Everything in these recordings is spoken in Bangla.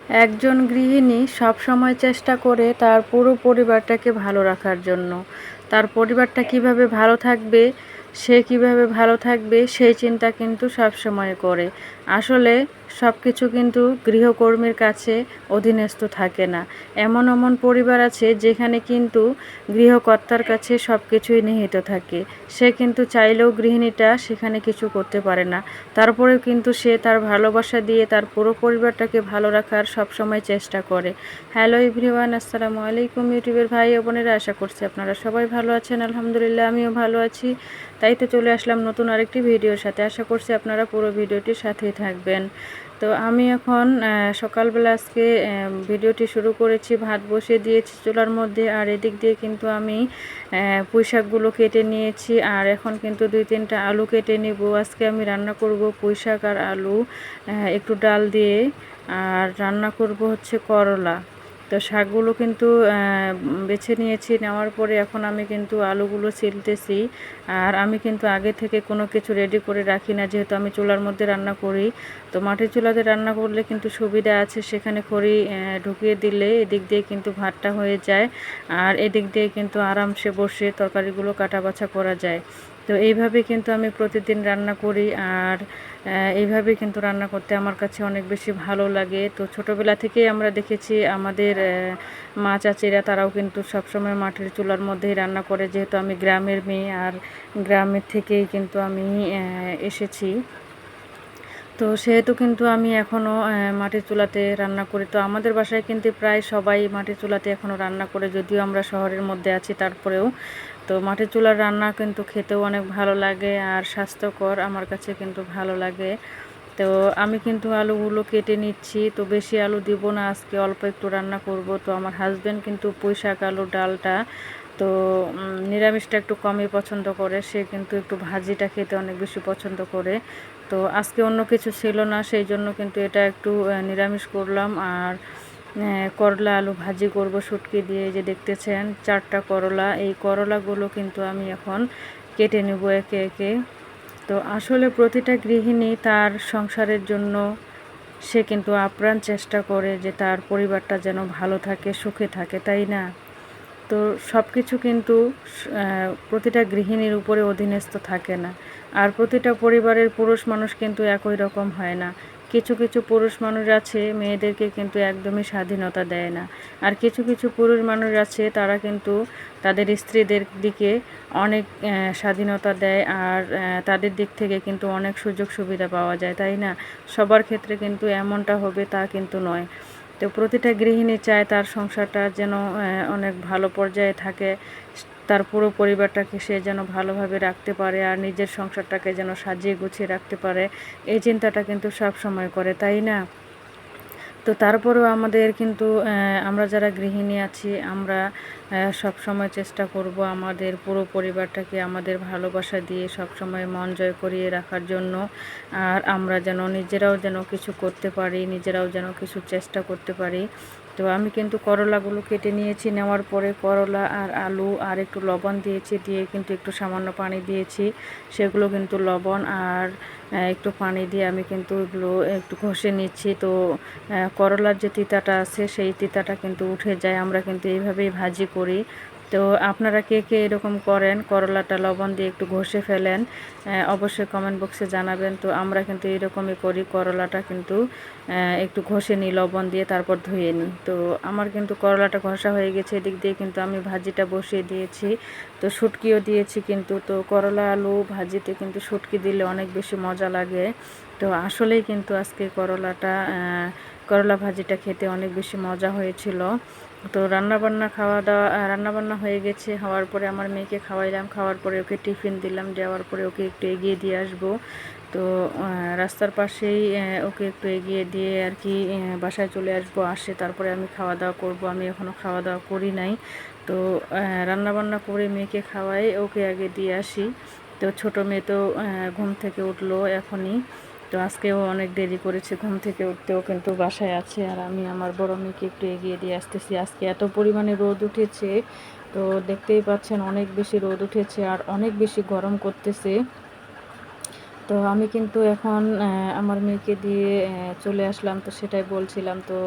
একজন গৃহিণী সবসময় চেষ্টা করে তার পুরো পরিবারটাকে ভালো রাখার জন্য। তার পরিবারটা কিভাবে ভালো থাকবে, সে কিভাবে ভালো থাকবে সেই চিন্তা কিন্তু সবসময় করে। আসলে সব কিছু কিন্তু গৃহকর্মীর কাছে অধীনস্থ থাকে না। এমন এমন পরিবার আছে যেখানে কিন্তু গৃহকর্তার কাছে সব কিছুই নিহিত থাকে। সে কিন্তু চাইলেও গৃহিণীটা সেখানে কিছু করতে পারে না। তারপরেও কিন্তু সে তার ভালোবাসা দিয়ে তার পুরো পরিবারটাকে ভালো রাখার সবসময় চেষ্টা করে। হ্যালো এভরিওয়ান, আসসালামু আলাইকুম ইউটিউবের ভাই ও বোনেরা, আশা করছি আপনারা সবাই ভালো আছেন। আলহামদুলিল্লাহ আমিও ভালো আছি। তাই তো চলে আসলাম নতুন আরেকটি ভিডিওর সাথে। আশা করছি আপনারা পুরো ভিডিওটির সাথেই থাকবেন। তো আমি এখন সকালবেলা আজকে ভিডিওটি শুরু করেছি, ভাত বসিয়ে দিয়েছি চুলার মধ্যে, আর এদিক দিয়ে কিন্তু আমি পুঁই শাকগুলো কেটে নিয়েছি, আর এখন কিন্তু 2-3টা আলু কেটে নিব। আজকে আমি রান্না করব পুঁই শাক আর আলু একটু ডাল দিয়ে, আর রান্না করব হচ্ছে করলা। তো শাকগুলো কিন্তু বেছে নিয়েছি, নেওয়ার পরে এখন আমি কিন্তু আলুগুলো ছিলতেছি। আর আমি কিন্তু আগে থেকে কোনো কিছু রেডি করে রাখি না, যেহেতু আমি চুলার মধ্যে রান্না করি। তো মাটির চুলাতে রান্না করলে কিন্তু সুবিধা আছে, সেখানে খড়ি ঢুকিয়ে দিলে এদিক দিয়ে কিন্তু ভাতটা হয়ে যায়, আর এদিক দিয়ে কিন্তু আরামসে বসে তরকারিগুলো কাটা বাছা করা যায়। তো এইভাবে কিন্তু আমি প্রতিদিন রান্না করি, আর এইভাবে কিন্তু রান্না করতে আমার কাছে অনেক বেশি ভালো লাগে। তো ছোটোবেলা থেকেই আমরা দেখেছি আমাদের মা চাচিরা তারাও কিন্তু সবসময় মাটির চুলার মধ্যেই রান্না করে, যেহেতু আমি গ্রামের মেয়ে, আর গ্রামের থেকেই কিন্তু আমি এসেছি। তো সেহেতু কিন্তু আমি এখনও মাটির চুলাতে রান্না করি। তো আমাদের বাসায় কিন্তু প্রায় সবাই মাটির চুলাতে এখনও রান্না করে, যদিও আমরা শহরের মধ্যে আছি তারপরেও। তো মাটির চুলার রান্না কিন্তু খেতেও অনেক ভালো লাগে, আর স্বাস্থ্যকর আমার কাছে কিন্তু ভালো লাগে। তো আমি কিন্তু আলুগুলো কেটে নিচ্ছি। তো বেশি আলু দিব না, আজকে অল্প একটু রান্না করব। তো আমার হাজব্যান্ড কিন্তু পুঁই শাক আলু ডালটা তো নিরামিষটা একটু কমই পছন্দ করে, সে কিন্তু একটু ভাজিটা খেতে অনেক বেশি পছন্দ করে। তো আজকে অন্য কিছু ছিল না, সেই জন্য কিন্তু এটা একটু নিরামিষ করলাম। আর করলা আলু ভাজি করব শুটকি দিয়ে। যে দেখতেছেন 4টা করলা, এই করলাগুলো কিন্তু আমি এখন কেটে নেব একে একে। তো আসলে প্রতিটা গৃহিণী তার সংসারের জন্য সে কিন্তু আপ্রাণ চেষ্টা করে যে তার পরিবারটা যেন ভালো থাকে, সুখে থাকে, তাই না? তো সব কিছু কিন্তু প্রতিটা গৃহিণীর উপরে অধীনস্থ থাকে না, আর প্রতিটা পরিবারের পুরুষ মানুষ কিন্তু একই রকম হয় না। কিছু কিছু পুরুষ মানুষ আছে মেয়েদেরকে কিন্তু একদমই স্বাধীনতা দেয় না, আর কিছু কিছু পুরুষ মানুষ আছে তারা কিন্তু তাদের স্ত্রীদের দিকে অনেক স্বাধীনতা দেয়, আর তাদের দিক থেকে কিন্তু অনেক সুযোগ সুবিধা পাওয়া যায়, তাই না? সবার ক্ষেত্রে কিন্তু এমনটা হবে তা কিন্তু নয়। তো প্রতিটা গৃহিণী চায় তার সংসারটা যেন অনেক ভালো পর্যায়ে থাকে, তার পুরো পরিবারটাকে সে যেন ভালোভাবে রাখতে পারে, আর নিজের সংসারটাকে যেন সাজিয়ে গুছিয়ে রাখতে পারে। এই চিন্তাটা কিন্তু সব সময় করে, তাই না? তো তারপরেও আমাদের কিন্তু আমরা যারা গৃহিণী আছি, আমরা সব সময় চেষ্টা করব আমাদের পুরো পরিবারটাকে আমাদের ভালোবাসা দিয়ে সব সময় মন জয় করিয়ে রাখার জন্য। আর আমরা যেন নিজেরাও যেন কিছু করতে পারি, নিজেরাও যেন কিছু চেষ্টা করতে পারি। তো আমি কিন্তু করলাগুলো কেটে নিয়েছি, নেওয়ার পরে করলা আর আলু আর একটু লবণ দিয়েছি, দিয়ে কিন্তু একটু সামান্য পানি দিয়েছি। সেগুলো কিন্তু লবণ আর একটু পানি দিয়ে আমি কিন্তু এগুলো একটু ঘষে নিচ্ছি। তো করলার যে তিতাটা আছে সেই তিতাটা কিন্তু উঠে যায়। আমরা কিন্তু এইভাবেই ভাজি করি। তো আপনারা কে কে এরকম করেন, করলাটা লবণ দিয়ে একটু ঘষে ফেলেন, অবশ্যই কমেন্ট বক্সে জানাবেন। তো আমরা কিন্তু এরকমই করি, করলাটা কিন্তু একটু ঘষে নিই লবণ দিয়ে, তারপর ধুয়ে নিই। তো আমার কিন্তু করলাটা ঘষা হয়ে গেছে, এদিক দিয়ে কিন্তু আমি ভাজিটা বসিয়ে দিয়েছি। তো শুটকিও দিয়েছি কিন্তু। তো করলা আলু ভাজিতে কিন্তু শুটকি দিলে অনেক বেশি মজা লাগে। তো আসলেই কিন্তু আজকে করলা ভাজিটা খেতে অনেক বেশি মজা হয়েছিল। তো রান্নাবান্না হয়ে গেছে। হওয়ার পরে আমার মেয়েকে খাওয়াইলাম, খাওয়ার পরে ওকে টিফিন দিলাম, দেওয়ার পরে ওকে একটু এগিয়ে দিয়ে আসবো। তো রাস্তার পাশেই ওকে একটু এগিয়ে দিয়ে আর কি বাসায় চলে আসবো। আসে তারপরে আমি খাওয়া দাওয়া করব। আমি এখনও খাওয়া দাওয়া করি নাই। তো রান্নাবান্না করে মেয়েকে খাওয়াই, ওকে আগে দিয়ে আসি। তো ছোটো মেয়ে তো ঘুম থেকে উঠলো এখনই। তো আজকেও অনেক দেরি করেছে ঘুম থেকে উঠতেও, কিন্তু বাসায় আছে। আর আমি আমার বড় মেয়েকে একটু এগিয়ে দিয়ে আসতেছি। আজকে এত পরিমাণে রোদ উঠেছে, তো দেখতেই পাচ্ছেন অনেক বেশি রোদ উঠেছে, আর অনেক বেশি গরম করতেছে। তো আমি কিন্তু এখন আমার মেয়েকে দিয়ে চলে আসলাম, তো সেটাই বলছিলাম। তো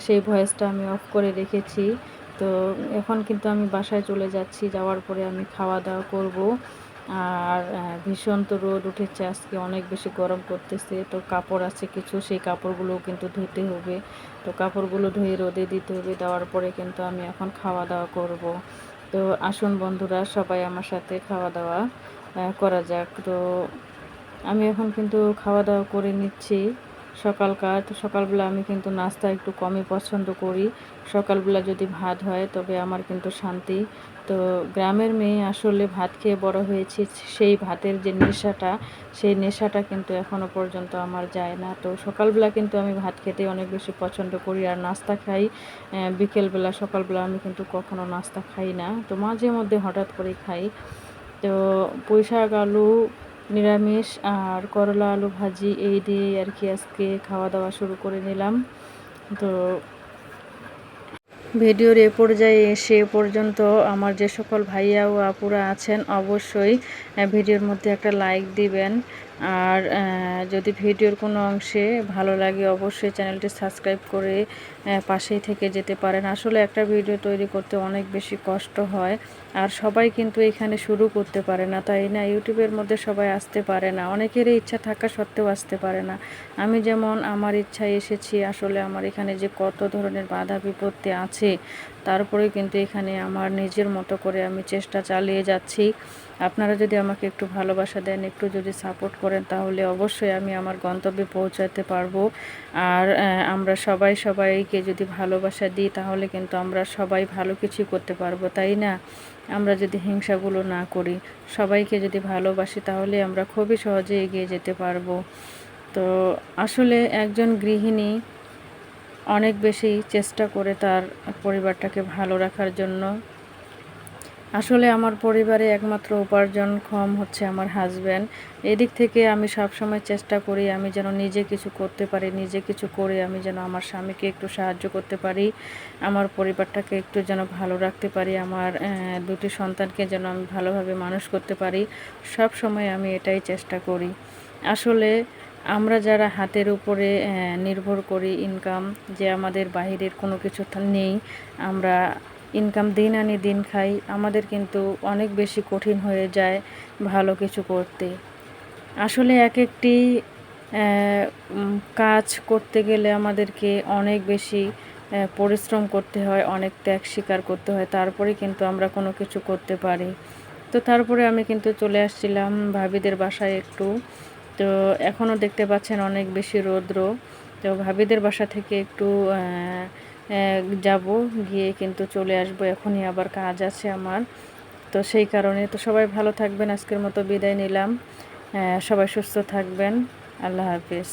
সেই ভয়েসটা আমি অফ করে রেখেছি। তো এখন কিন্তু আমি বাসায় চলে যাচ্ছি। যাওয়ার পরে আমি খাওয়া-দাওয়া করব। আর ভীষণ তো রোদ উঠেছে আজকে, অনেক বেশি গরম করতেছে। তো কাপড় আছে কিছু, সেই কাপড়গুলোও কিন্তু ধুতে হবে। তো কাপড়গুলো ধুয়ে রোদে দিতে হবে। দেওয়ার পরে কিন্তু আমি এখন খাওয়া-দাওয়া করব। তো আসুন বন্ধুরা, সবাই আমার সাথে খাওয়া-দাওয়া করা যাক। তো আমি এখন কিন্তু খাওয়া-দাওয়া করে নিচ্ছি সকালকার। তো সকালবেলা আমি কিন্তু নাস্তা একটু কমই পছন্দ করি। সকালবেলা যদি ভাত হয় তবে আমার কিন্তু শান্তি। তো গ্রামের মেয়ে আসলে ভাত খেয়ে বড় হয়েছি। সেই ভাতের যে নেশাটা, সেই নেশাটা কিন্তু এখনো পর্যন্ত আমার যায় না। তো সকালবেলা কিন্তু আমি ভাত খেতে অনেক বেশি পছন্দ করি আর নাস্তা খাই বিকেলবেলা। সকালবেলা আমি কিন্তু কখনো নাস্তা খাই না। তো মাঝে মধ্যে হঠাৎ করে খাই। তো পুঁইশাক, আলু নিরামিষ আর করলা আলু ভাজি এই দিয়েই আর কি আজকে খাওয়া দাওয়া শুরু করে নিলাম। তো ভিডিওর এ পর্যায়ে এসে পর্যন্ত আমার যে সকল ভাইয়া ও আপুরা আছেন অবশ্যই ভিডিওর মধ্যে একটা লাইক দিবেন। আর যদি ভিডিওর কোনো অংশে ভালো লাগে অবশ্যই চ্যানেলটি সাবস্ক্রাইব করে পাশেই থেকে যেতে পারেন। আসলে একটা ভিডিও তৈরি করতে অনেক বেশি কষ্ট হয়, আর সবাই কিন্তু এখানে শুরু করতে পারে না, তাই না? ইউটিউবের মধ্যে সবাই আসতে পারে না, অনেকেরই ইচ্ছা থাকা সত্ত্বেও আসতে পারে না। আমি যেমন আমার ইচ্ছায় এসেছি, আসলে আমার এখানে যে কত ধরনের বাধা বিপত্তি আছে, তারপরে কিন্তু এখানে আমার নিজের মতো করে আমি চেষ্টা চালিয়ে যাচ্ছি। আপনারা যদি আমাকে একটু ভালোবাসা দেন, একটু যদি সাপোর্ট করেন, তাহলে অবশ্যই আমি আমার গন্তব্যে পৌঁছাতে পারবো। আর আমরা সবাই সবাইকে যদি ভালোবাসা দিই, তাহলে কিন্তু আমরা সবাই ভালো কিছুই করতে পারবো, তাই না? আমরা যদি হিংসাগুলো না করি, সবাইকে যদি ভালোবাসি, তাহলে আমরা খুবই সহজে এগিয়ে যেতে পারবো। তো আসলে একজন গৃহিণী অনেক বেশি চেষ্টা করে তার পরিবারটাকে ভালো রাখার জন্য। আসলে আমার পরিবারে একমাত্র উপার্জনক্ষম হচ্ছে আমার হাজব্যান্ড। এদিক থেকে আমি সবসময় চেষ্টা করি আমি যেন নিজে কিছু করতে পারি, নিজে কিছু করে আমি যেন আমার স্বামীকে একটু সাহায্য করতে পারি, আমার পরিবারটাকে একটু যেন ভালো রাখতে পারি, আমার দুটি সন্তানকে যেন আমি ভালোভাবে মানুষ করতে পারি। সব সময় আমি এটাই চেষ্টা করি। আসলে আমরা যারা হাতের উপরে নির্ভর করি ইনকাম, যে আমাদের বাহিরের কোনো কিছু নেই, আমরা ইনকাম দিন আনি দিন খাই, আমাদের কিন্তু অনেক বেশি কঠিন হয়ে যায় ভালো কিছু করতে। আসলে এক একটি কাজ করতে গেলে আমাদেরকে অনেক বেশি পরিশ্রম করতে হয়, অনেক ত্যাগ স্বীকার করতে হয়, তারপরে কিন্তু আমরা কোনো কিছু করতে পারি। তো তারপরে আমি কিন্তু চলে আসছিলাম ভাবিদের বাসায় একটু। তো এখনও দেখতে পাচ্ছেন অনেক বেশি রৌদ্র। তো ভাবিদের বাসা থেকে একটু যাব, গিয়ে কিন্তু চলে আসবো। এখনই আবার কাজ আছে আমার। তো সেই কারণে তো সবাই ভালো থাকবেন, আজকের মতো বিদায় নিলাম। সবাই সুস্থ থাকবেন। আল্লাহ হাফিজ।